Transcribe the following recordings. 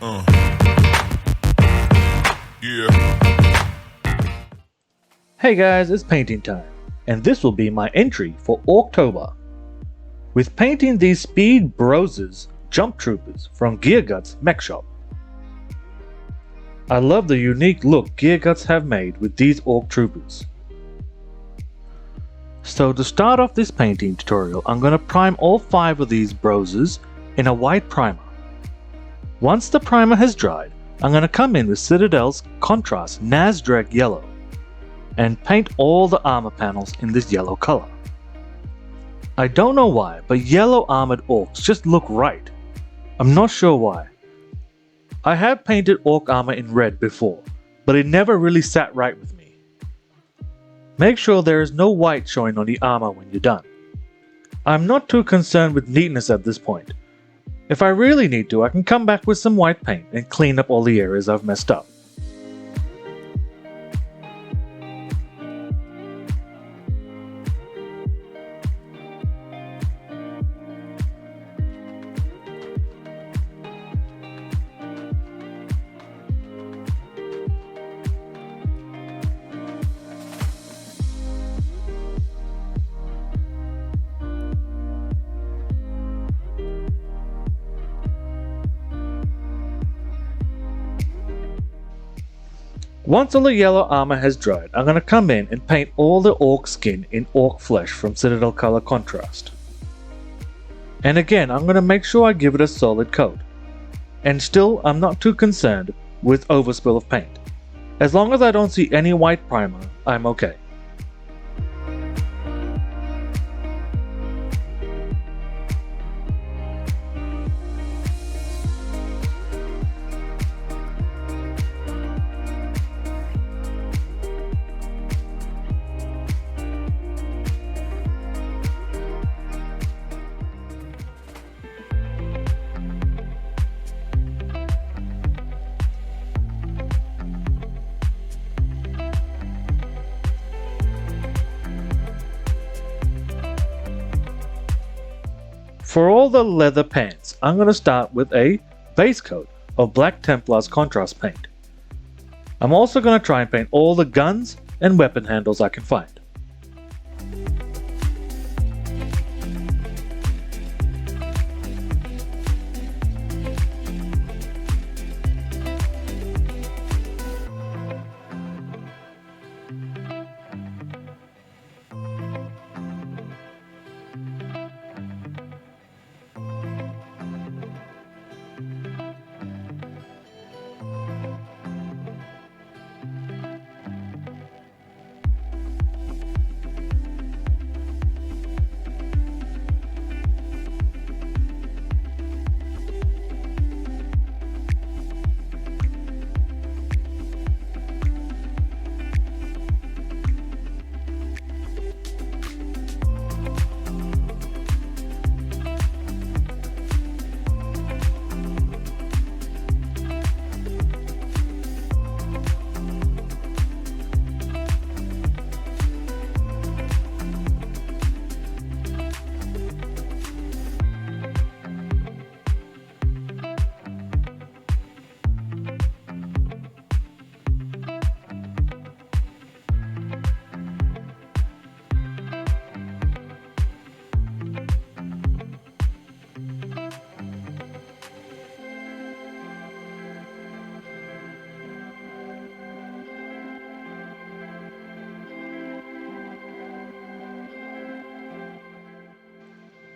Yeah. Hey guys, it's painting time, and this will be my entry for ORKTOBER. With painting these Speed Broozers Jump Troopers from Gear Guts Mek Shop. I love the unique look Gear Guts have made with these Ork Troopers. So to start off this painting tutorial, I'm going to prime all 5 of these Broozers in a white primer. Once the primer has dried, I'm going to come in with Citadel's contrast Nazdrag Yellow and paint all the armor panels in this yellow color. I don't know why, but yellow armored orcs just look right. I'm not sure why. I have painted orc armor in red before, but it never really sat right with me. Make sure there is no white showing on the armor when you're done. I'm not too concerned with neatness at this point. If I really need to, I can come back with some white paint and clean up all the areas I've messed up. Once all the yellow armor has dried, I'm going to come in and paint all the orc skin in Ork Flesh from Citadel Color Contrast. And again, I'm going to make sure I give it a solid coat. And still, I'm not too concerned with overspill of paint. As long as I don't see any white primer, I'm okay. For all the leather pants, I'm going to start with a base coat of Black Templar's contrast paint. I'm also going to try and paint all the guns and weapon handles I can find.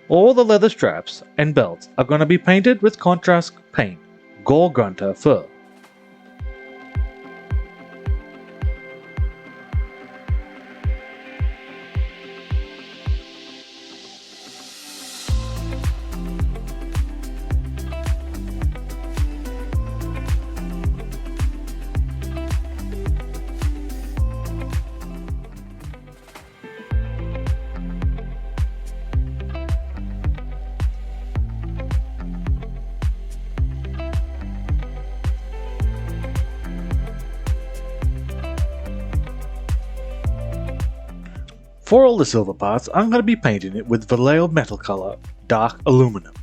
All the leather straps and belts are going to be painted with contrast paint, Gor Grunta Fur. For all the silver parts, I'm going to be painting it with Vallejo metal color, dark Aluminium.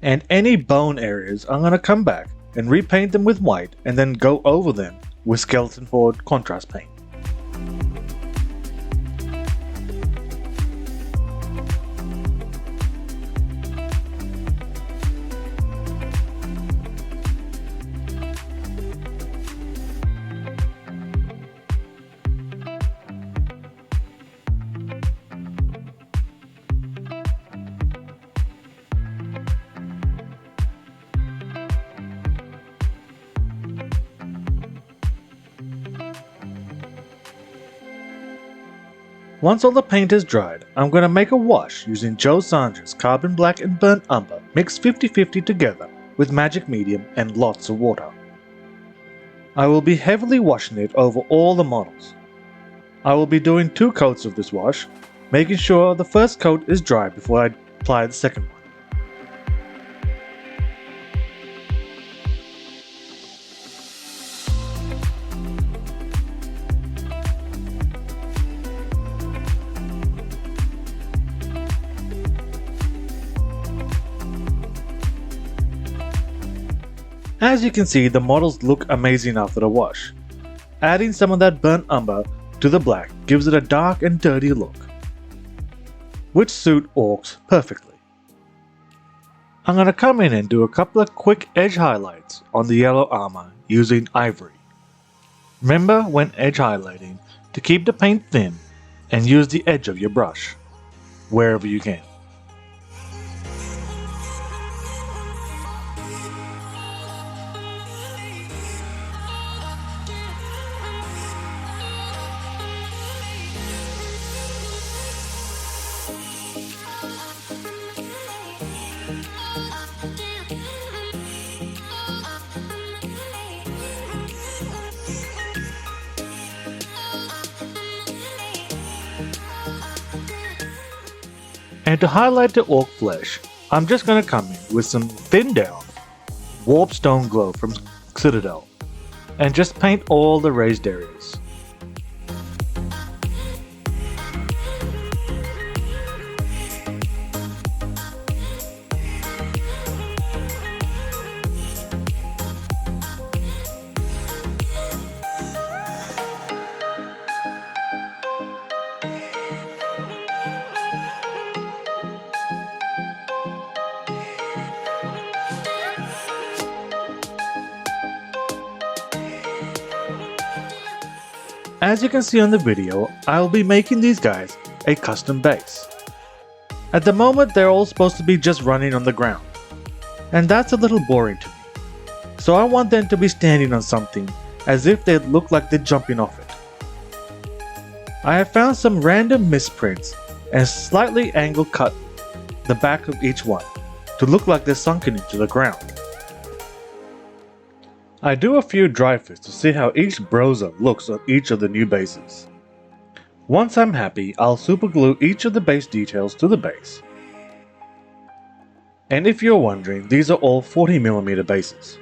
And any bone areas, I'm going to come back and repaint them with white and then go over them with Skeleton Horde contrast paint. Once all the paint is dried, I'm going to make a wash using Sonja's Carbon Black and Burnt Umber mixed 50-50 together with Magic Medium and lots of water. I will be heavily washing it over all the models. I will be doing 2 coats of this wash, making sure the first coat is dry before I apply the second one. As you can see, the models look amazing after the wash. Adding some of that burnt umber to the black gives it a dark and dirty look, which suit orcs perfectly. I'm going to come in and do a couple of quick edge highlights on the yellow armor using Ivory. Remember when edge highlighting to keep the paint thin and use the edge of your brush wherever you can. And to highlight the Ork Flesh, I'm just going to come in with some thinned down Warp Stone Glow from Citadel and just paint all the raised areas. As you can see on the video, I'll be making these guys a custom base. At the moment they're all supposed to be just running on the ground, and that's a little boring to me. So I want them to be standing on something as if they look like they're jumping off it. I have found some random misprints and slightly angled cut the back of each one to look like they're sunken into the ground. I do a few dry fits to see how each browser looks on each of the new bases. Once I'm happy, I'll super glue each of the base details to the base. And if you're wondering, these are all 40mm bases.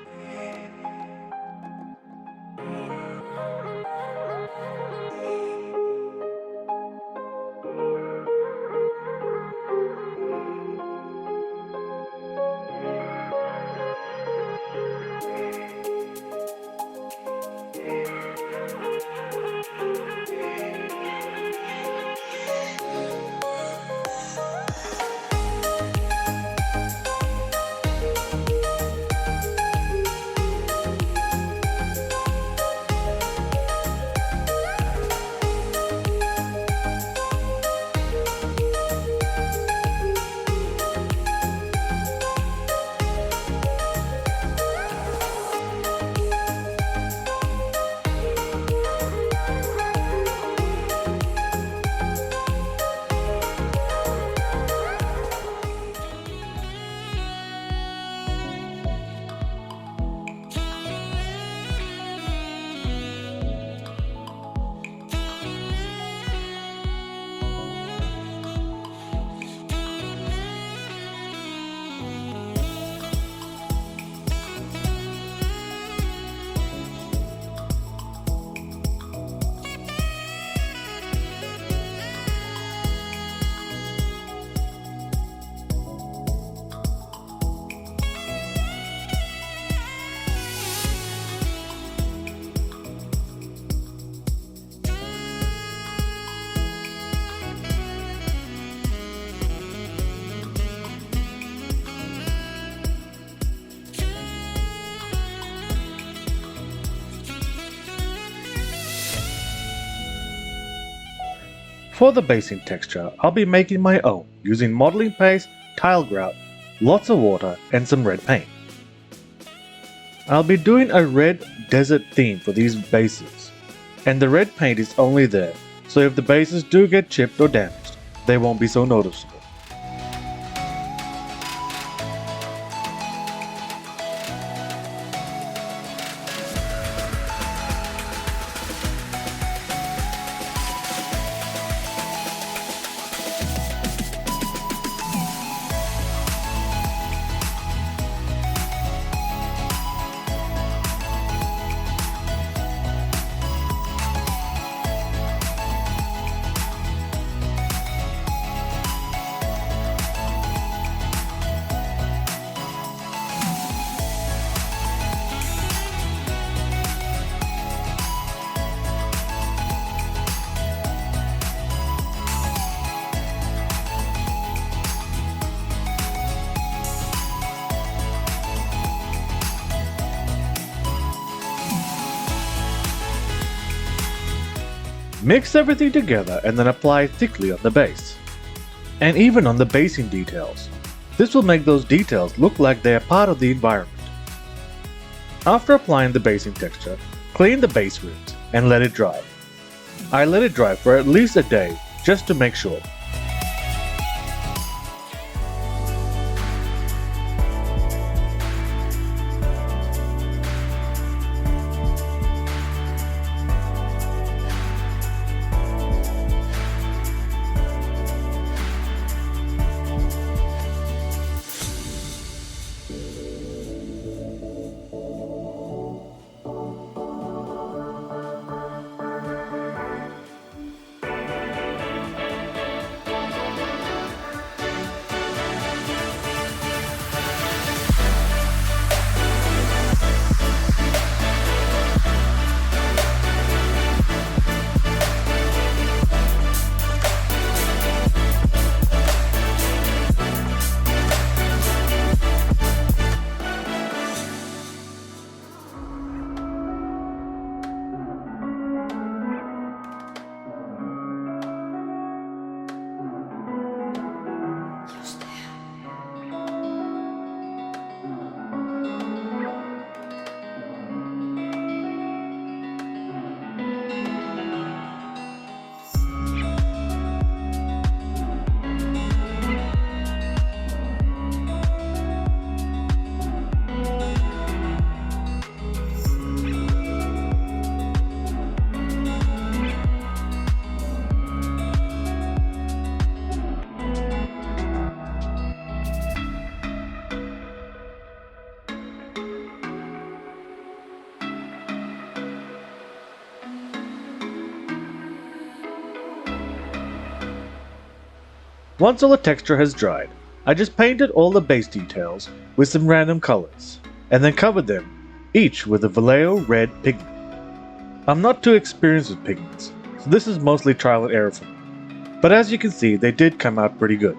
For the basing texture, I'll be making my own using modeling paste, tile grout, lots of water and some red paint. I'll be doing a red desert theme for these bases, and the red paint is only there, so if the bases do get chipped or damaged, they won't be so noticeable. Mix everything together and then apply thickly on the base, and even on the basing details. This will make those details look like they are part of the environment. After applying the basing texture, clean the base ribs and let it dry. I let it dry for at least a day just to make sure. Once all the texture has dried, I just painted all the base details with some random colors, and then covered them, each with a Vallejo red pigment. I'm not too experienced with pigments, so this is mostly trial and error for me, but as you can see, they did come out pretty good.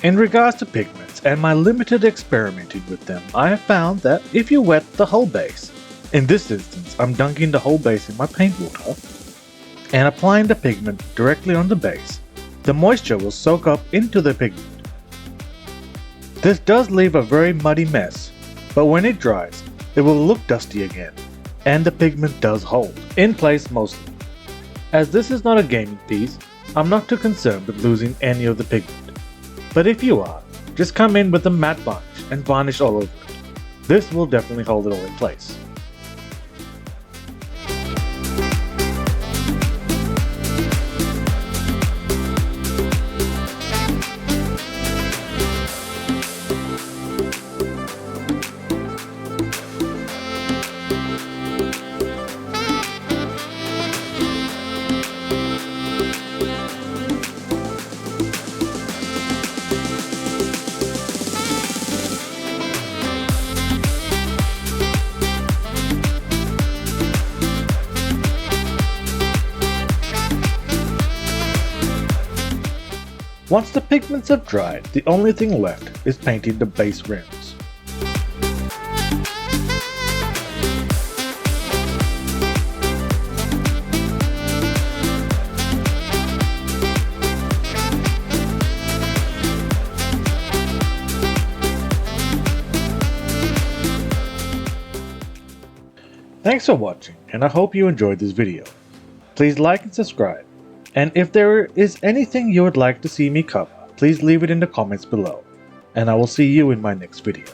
In regards to pigments and my limited experimenting with them, I have found that if you wet the whole base, in this instance I'm dunking the whole base in my paint water, and applying the pigment directly on the base, the moisture will soak up into the pigment. This does leave a very muddy mess, but when it dries, it will look dusty again, and the pigment does hold in place mostly. As this is not a gaming piece, I'm not too concerned with losing any of the pigment. But if you are, just come in with a matte varnish and varnish all over it. This will definitely hold it all in place. Once the pigments have dried, the only thing left is painting the base rims. Thanks for watching, and I hope you enjoyed this video. Please like and subscribe. And if there is anything you would like to see me cover, please leave it in the comments below, and I will see you in my next video.